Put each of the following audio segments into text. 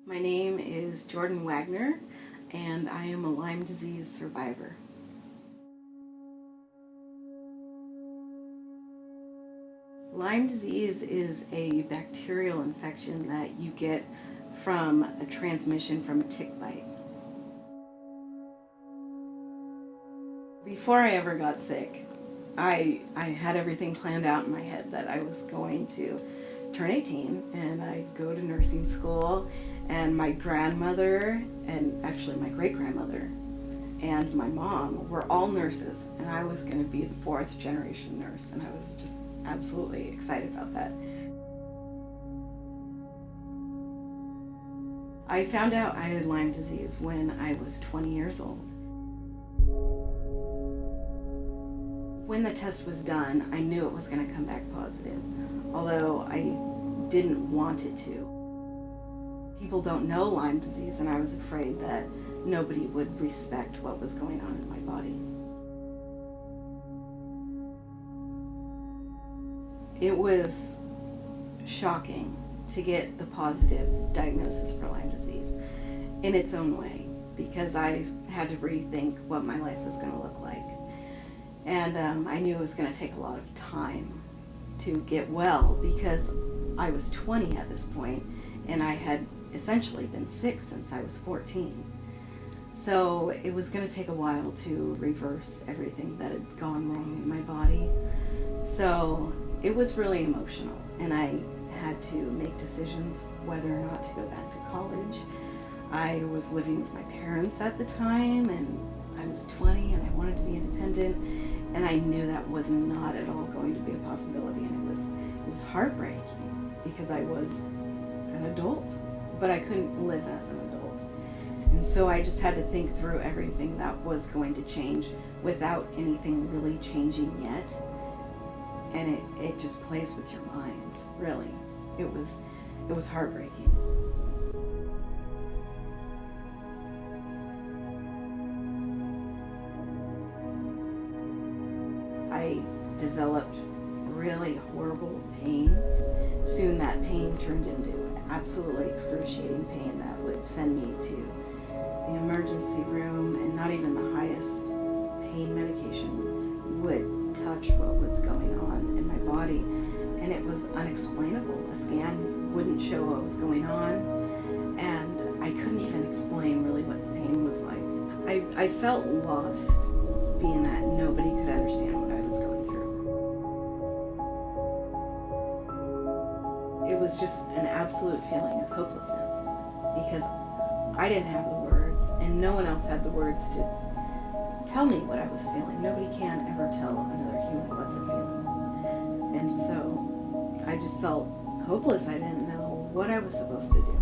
My name is Jordyn Wagner, and I am a Lyme disease survivor. Lyme disease is a bacterial infection that you get from a transmission from a tick bite. Before I ever got sick, I had everything planned out in my head that I was going to turn 18 and I'd go to nursing school, and my grandmother, and actually my great-grandmother, and my mom were all nurses, and I was going to be the fourth generation nurse, and I was just absolutely excited about that. I found out I had Lyme disease when I was 20 years old. When the test was done, I knew it was going to come back positive, although I didn't want it to. People don't know Lyme disease, and I was afraid that nobody would respect what was going on in my body. It was shocking to get the positive diagnosis for Lyme disease in its own way, because I had to rethink what my life was going to look like. And I knew it was going to take a lot of time to get well, because I was 20 at this point, and I had essentially been sick since I was 14. So it was going to take a while to reverse everything that had gone wrong in my body. So it was really emotional, and I had to make decisions whether or not to go back to college. I was living with my parents at the time, and I was 20, and I wanted to be independent, and I knew that was not at all going to be a possibility, and it was heartbreaking because I was an adult, but I couldn't live as an adult. And so I just had to think through everything that was going to change without anything really changing yet. And it just plays with your mind, really. It was heartbreaking. I developed really horrible pain. Soon that pain turned into absolutely excruciating pain that would send me to the emergency room, and not even the highest pain medication would touch what was going on in my body, and it was unexplainable. A scan wouldn't show what was going on, and I couldn't even explain really what the pain was like. I felt lost, being that nobody could understand what I was going through. It was just an absolute feeling of hopelessness, because I didn't have the words, and no one else had the words to tell me what I was feeling. Nobody can ever tell another human what they're feeling. And so I just felt hopeless. I didn't know what I was supposed to do,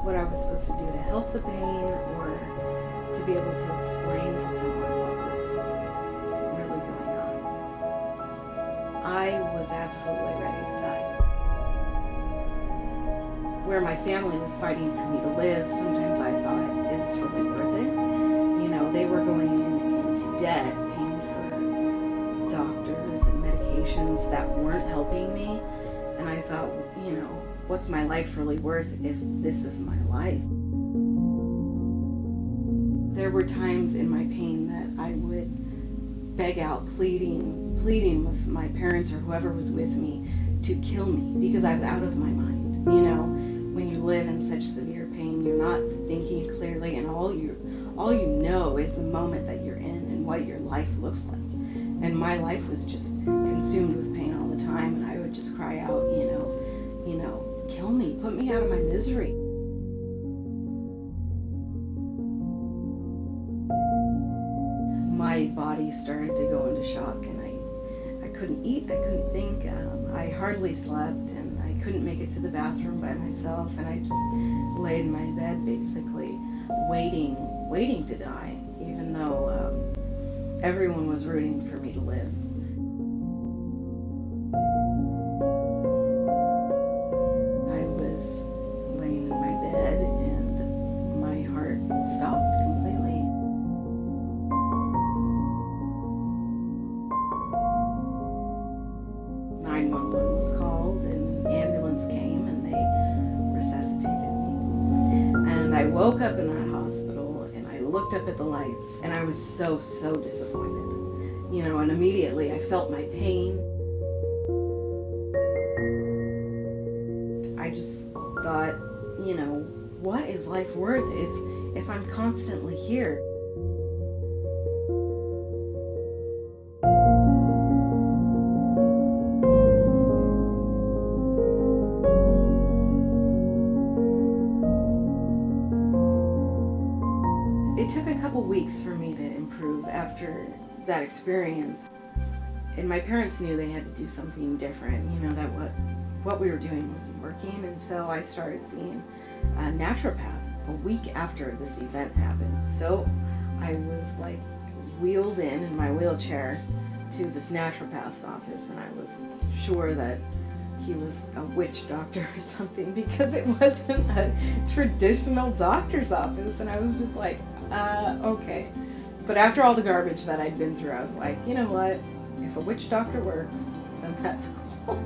what I was supposed to do to help the pain, or to be able to explain to someone what was really going on. I was absolutely ready to die. Where my family was fighting for me to live, sometimes I thought, is this really worth it? You know, they were going into debt, paying for doctors and medications that weren't helping me. And I thought, you know, what's my life really worth if this is my life? There were times in my pain that I would beg out, pleading with my parents or whoever was with me to kill me, because I was out of my mind. You know, when you live in such severe pain, you're not thinking clearly, and all you know is the moment that you're in and what your life looks like. And my life was just consumed with pain all the time, and I would just cry out, you know, kill me, put me out of my misery. My body started to go into shock, and I couldn't eat, I couldn't think, I hardly slept, and I couldn't make it to the bathroom by myself, and I just laid in my bed basically waiting to die, even though everyone was rooting for me to live. I was laying in my bed, and my heart stopped completely. Was called, and an ambulance came, and they resuscitated me. woke up in that hospital and I looked up at the lights and I was so disappointed. You know, and immediately I felt my pain. I just thought, you know, what is life worth if I'm constantly here? It took a couple weeks for me to improve after that experience. And my parents knew they had to do something different, you know, that what we were doing wasn't working. And so I started seeing a naturopath a week after this event happened. So I was like wheeled in my wheelchair to this naturopath's office, and I was sure that he was a witch doctor or something because it wasn't a traditional doctor's office. And I was just like, okay. But after all the garbage that I'd been through, I was like, you know what? If a witch doctor works, then that's cool.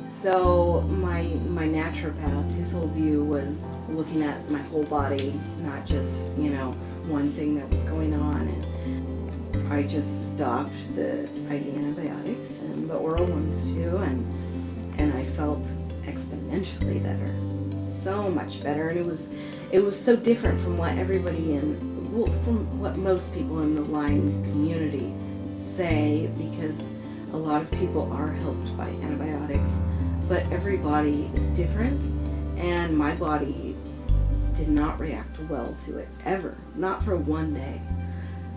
So my naturopath, his whole view was looking at my whole body, not just, you know, one thing that was going on. And I just stopped the IV antibiotics and the oral ones too, and I felt exponentially better, so much better. And it was so different from what from what most people in the Lyme community say, because a lot of people are helped by antibiotics, but every body is different, and my body did not react well to it, ever, not for one day.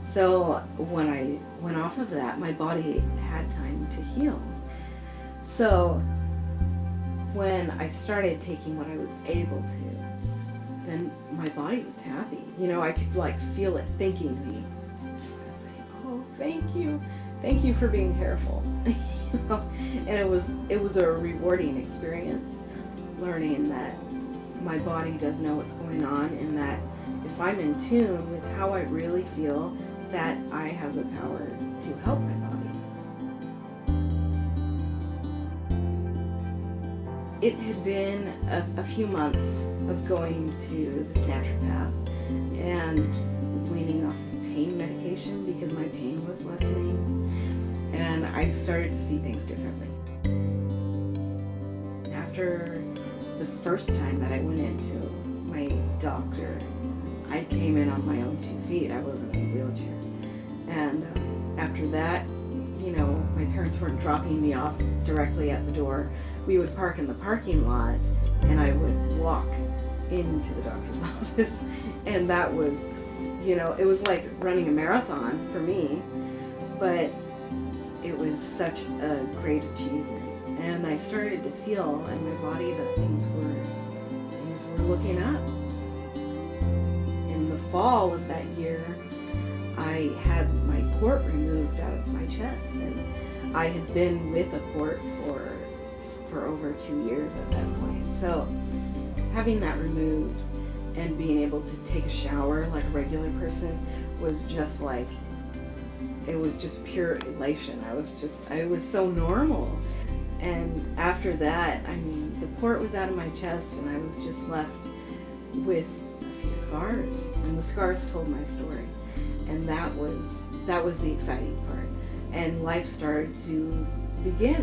So when I went off of that, my body had time to heal. So when I started taking what I was able to, then my body was happy. You know, I could like feel it thanking me. I was saying, oh, thank you for being careful. You know? And it was a rewarding experience, learning that my body does know what's going on, and that if I'm in tune with how I really feel, that I have the power to help my body. It had been a few months of going to this naturopath and weaning off pain medication because my pain was lessening, and I started to see things differently. After the first time that I went into my doctor, I came in on my own 2 feet. I wasn't in a wheelchair. And after that, you know, my parents weren't dropping me off directly at the door. We would park in the parking lot, and I would walk into the doctor's office. And that was, you know, it was like running a marathon for me, but it was such a great achievement. And I started to feel in my body that things were looking up. In the fall of that year, I had my port removed out of my chest, and I had been with a port for over 2 years at that point. So having that removed and being able to take a shower like a regular person was just like, it was just pure elation. I was so normal. And after that, I mean, the port was out of my chest, and I was just left with a few scars, and the scars told my story. And that was the exciting part. And life started to begin.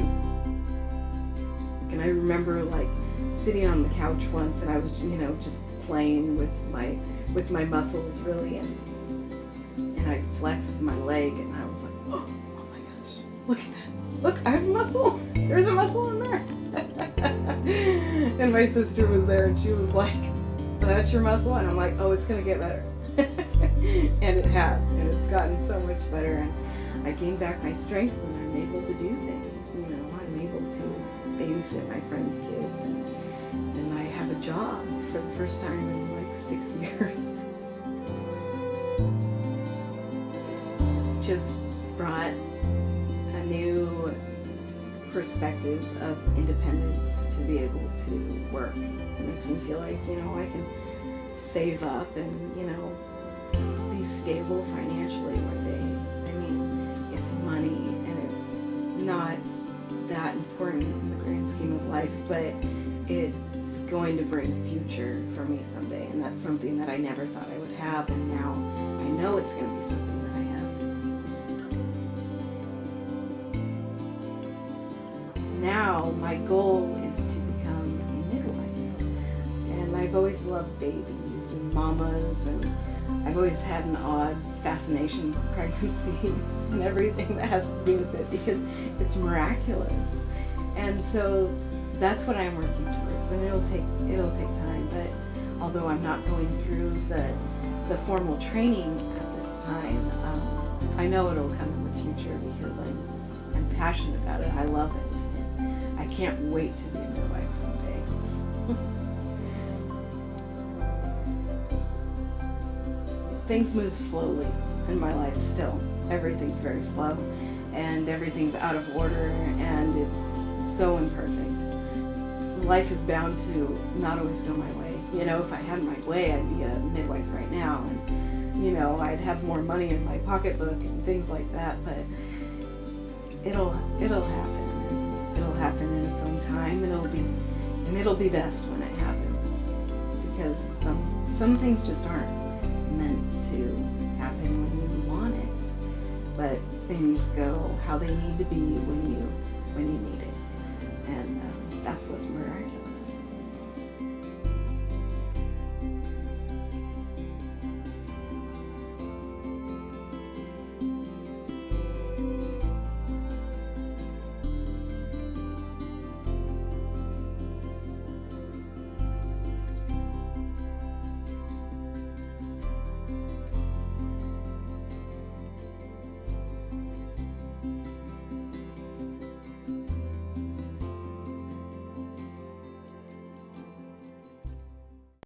And I remember like sitting on the couch once, and I was, you know, just playing with my muscles really, and I flexed my leg, and I was like, oh my gosh, look at that. Look, I have a muscle. There's a muscle in there. And my sister was there, and she was like, that's your muscle? And I'm like, oh, it's gonna get better. And it has, and it's gotten so much better, and I gained back my strength when I'm able to do things. You know, I'm able to babysit my friends' kids, and I have a job for the first time in like 6 years. It's just brought a new perspective of independence to be able to work. It makes me feel like, you know, I can save up and, you know, be stable financially one day. I mean, it's money, and it's not that important in the grand scheme of life, but it's going to bring a future for me someday, and that's something that I never thought I would have, and now I know it's going to be something that I have. Now my goal is to become a midwife, and I've always loved babies and mamas, and I've always had an odd fascination with pregnancy and everything that has to do with it, because it's miraculous. And so that's what I'm working towards, and it'll take time. But although I'm not going through the formal training at this time, I know it'll come in the future because I'm passionate about it. I love it. And I can't wait to be a midwife someday. Things move slowly in my life still. Everything's very slow, and everything's out of order, and it's so imperfect. Life is bound to not always go my way. You know, if I had my way, I'd be a midwife right now, and, you know, I'd have more money in my pocketbook and things like that, but it'll happen, and it'll happen in its own time, and it'll be best when it happens, because some things just aren't meant to happen when you want it, but things go how they need to be when you need it, and that's what's miraculous.